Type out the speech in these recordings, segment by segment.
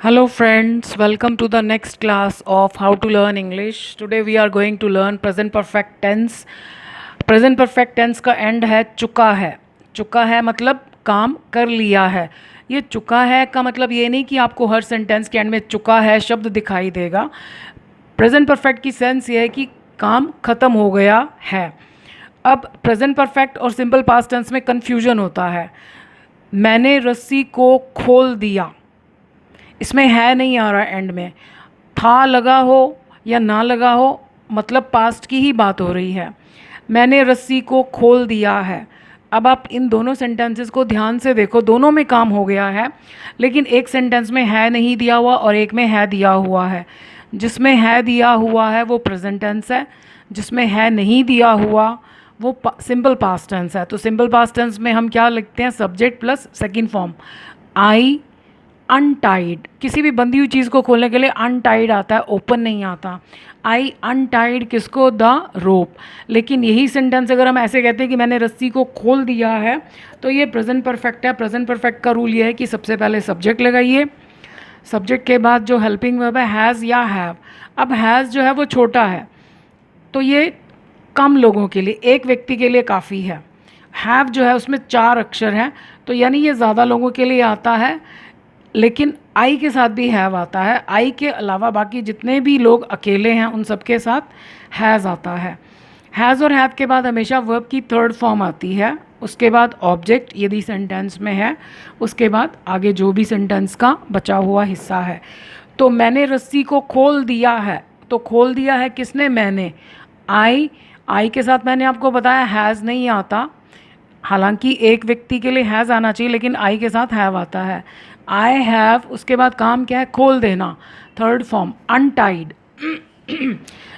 Hello friends, welcome to the next class of how to learn English. Today we are going to learn present perfect tense. Present perfect tense का end है चुका है. चुका है मतलब काम कर लिया है. ये चुका है का मतलब ये नहीं कि आपको हर सेंटेंस के एंड में चुका है शब्द दिखाई देगा. प्रेजेंट परफेक्ट की सेंस ये है कि काम ख़त्म हो गया है. अब प्रेजेंट परफेक्ट और सिंपल पास्ट टेंस में कन्फ्यूजन होता है. मैंने रस्सी को खोल दिया, इसमें है नहीं आ रहा एंड में. था लगा हो या ना लगा हो मतलब पास्ट की ही बात हो रही है. मैंने रस्सी को खोल दिया है. अब आप इन दोनों सेंटेंसेस को ध्यान से देखो, दोनों में काम हो गया है, लेकिन एक सेंटेंस में है नहीं दिया हुआ और एक में है दिया हुआ है. जिसमें है दिया हुआ है वो प्रेजेंट टेंस है, जिसमें है नहीं दिया हुआ वो सिंपल पास्ट टेंस है. तो सिंपल पास्ट टेंस में हम क्या लिखते हैं? Subject plus second form. I untied, किसी भी बंधी हुई चीज़ को खोलने के लिए अनटाइड आता है, ओपन नहीं आता. आई अनटाइड किसको? The rope. लेकिन यही सेंटेंस अगर हम ऐसे कहते हैं कि मैंने रस्सी को खोल दिया है, तो ये प्रेजेंट परफेक्ट है. प्रेजेंट परफेक्ट का रूल ये है कि सबसे पहले सब्जेक्ट लगाइए, सब्जेक्ट के बाद जो हेल्पिंग वर्ब है हैज़ या हैव. अब हैज़ जो है वो छोटा है, तो ये कम लोगों के लिए, एक व्यक्ति के लिए काफ़ी है. हैव जो है उसमें 4 अक्षर हैं, तो यानी ये ज़्यादा लोगों के लिए आता है. लेकिन आई के साथ भी हैव आता है. आई के अलावा बाकी जितने भी लोग अकेले हैं उन सब के साथ हैज़ आता है. हैज़ और हैव के बाद हमेशा वर्ब की थर्ड फॉर्म आती है, उसके बाद ऑब्जेक्ट यदि सेंटेंस में है, उसके बाद आगे जो भी सेंटेंस का बचा हुआ हिस्सा है. तो मैंने रस्सी को खोल दिया है, तो खोल दिया है किसने? मैंने. आई के साथ मैंने आपको बताया हैज़ नहीं आता, हालांकि एक व्यक्ति के लिए हैज़ आना चाहिए, लेकिन आई के साथ हैव आता है. आई हैव, उसके बाद काम क्या है? खोल देना, थर्ड फॉर्म. अनटाइड,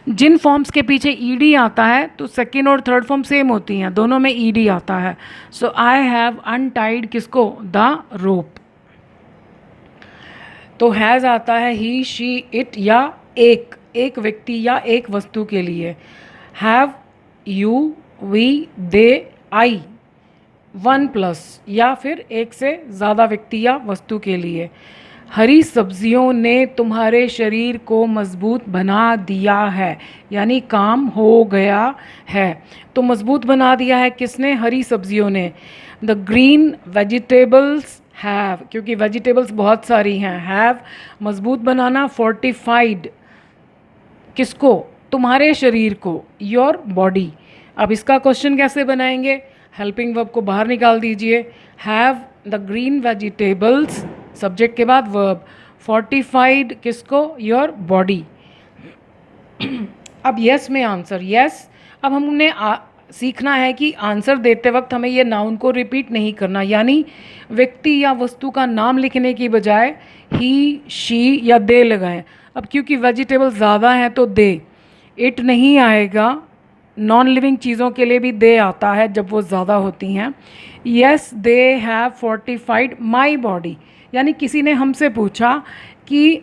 जिन फॉर्म्स के पीछे ईडी आता है तो सेकेंड और थर्ड फॉर्म सेम होती हैं, दोनों में ईडी आता है. सो आई हैव अनटाइड किसको? The rope. तो हैज़ आता है ही, शी, इट या एक व्यक्ति या एक वस्तु के लिए. हैव, यू, वी, दे, आई, 1+ या फिर एक से ज़्यादा व्यक्ति या वस्तु के लिए. हरी सब्जियों ने तुम्हारे शरीर को मजबूत बना दिया है, यानी काम हो गया है. तो मजबूत बना दिया है किसने? हरी सब्जियों ने. द ग्रीन वेजिटेबल्स हैव, क्योंकि वेजिटेबल्स बहुत सारी हैं. हैव मजबूत बनाना. फोर्टिफाइड किसको? तुम्हारे शरीर को, योर बॉडी. अब इसका क्वेश्चन कैसे बनाएंगे? हेल्पिंग वर्ब को बाहर निकाल दीजिए. Have the green vegetables, subject के बाद वर्ब. फोर्टिफाइड किसको? Your body. अब यस में आंसर. यस, अब हमने सीखना है कि आंसर देते वक्त हमें ये नाउन को रिपीट नहीं करना, यानी व्यक्ति या वस्तु का नाम लिखने की बजाय ही, शी या दे लगाएं. अब क्योंकि वेजिटेबल ज़्यादा हैं तो दे, इट नहीं आएगा. नॉन लिविंग चीज़ों के लिए भी दे आता है जब वो ज़्यादा होती हैं. Yes they have fortified my body, यानी किसी ने हमसे पूछा कि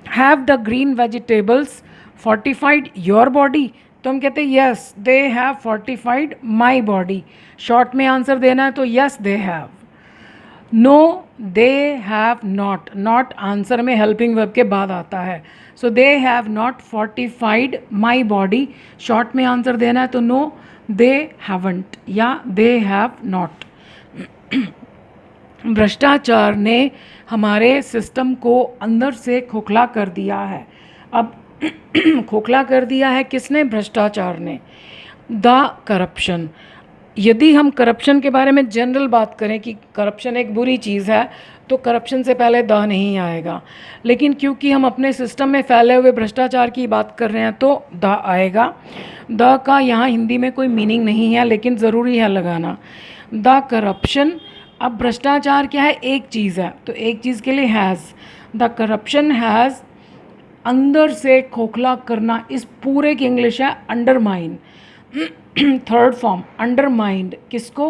have the green vegetables fortified your body, तो हम कहते हैं yes they have fortified my body. Short में आंसर देना है तो yes they have. No they have not, not answer में हेल्पिंग वर्ब के बाद आता है. So they have not fortified my body. Short में आंसर देना है तो नो दे हैवंट या दे हैव नॉट. भ्रष्टाचार ने हमारे सिस्टम को अंदर से खोखला कर दिया है. अब खोखला कर दिया है किसने? भ्रष्टाचार ने. The corruption. यदि हम करप्शन के बारे में जनरल बात करें कि करप्शन एक बुरी चीज़ है, तो करप्शन से पहले द नहीं आएगा. लेकिन क्योंकि हम अपने सिस्टम में फैले हुए भ्रष्टाचार की बात कर रहे हैं तो द आएगा. द का यहाँ हिंदी में कोई मीनिंग नहीं है, लेकिन ज़रूरी है लगाना. The corruption. अब भ्रष्टाचार क्या है? एक चीज़ है, तो एक चीज़ के लिए हैज़. द करप्शन हैज़, अंदर से खोखला करना. इस पूरे की इंग्लिश है अंडरमाइन. थर्ड फॉर्म अंडरमाइंड किसको?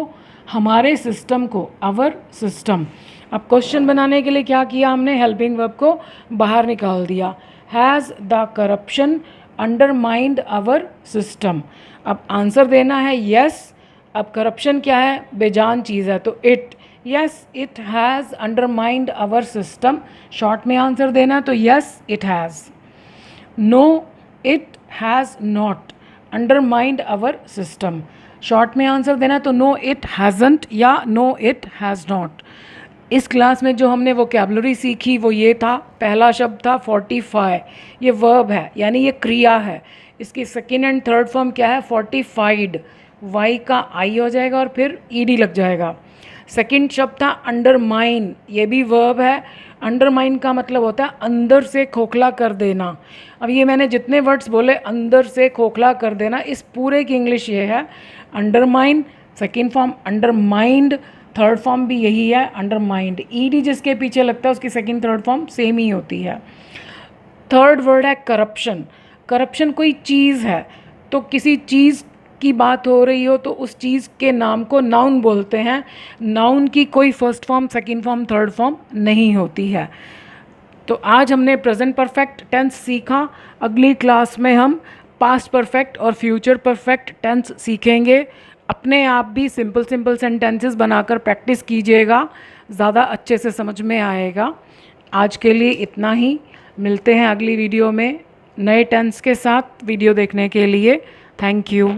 हमारे सिस्टम को, आवर सिस्टम. अब क्वेश्चन बनाने के लिए क्या किया हमने? हेल्पिंग वर्ब को बाहर निकाल दिया. Has the corruption undermined our system. अब आंसर देना है यस. अब करप्शन क्या है? बेजान चीज़ है, तो it, yes it has undermined our system, short में आंसर देना तो yes it has. No it has not undermined our system, short में आंसर देना तो नो इट हैज़ंट या नो इट हैज़ नॉट। इस क्लास में जो हमने वोकैबुलरी सीखी वो ये था, पहला शब्द था फोर्टिफाई, ये वर्ब है यानी ये क्रिया है। इसकी सेकेंड एंड थर्ड फॉर्म क्या है, फोर्टिफाइड, वाई का आई हो जाएगा और फिर ईडी लग जाएगा। सेकेंड शब्द था अंडरमाइन, ये भी वर्ब है। अंडरमाइन का मतलब होता है अंदर से खोखला कर देना। अब ये मैंने जितने वर्ड्स बोले अंदर से खोखला कर देना, इस पूरे की इंग्लिश ये है undermine, second form undermined, third form भी यही है अंडरमाइंड। ईडी जिसके पीछे लगता है उसकी सेकेंड थर्ड फॉर्म सेम ही होती है। थर्ड वर्ड है करप्शन। करप्शन कोई चीज़ है, तो किसी चीज़ की बात हो रही हो तो उस चीज़ के नाम को नाउन बोलते हैं। नाउन की कोई first form, second form, third form नहीं होती है। तो आज हमने प्रेजेंट परफेक्ट टेंस सीखा। अगली क्लास में हम पास्ट परफेक्ट और फ्यूचर परफेक्ट टेंस सीखेंगे। अपने आप भी सिंपल सिंपल सेंटेंसेस बनाकर प्रैक्टिस कीजिएगा, ज़्यादा अच्छे से समझ में आएगा। आज के लिए इतना ही, मिलते हैं अगली वीडियो में नए टेंस के साथ। वीडियो देखने के लिए थैंक यू।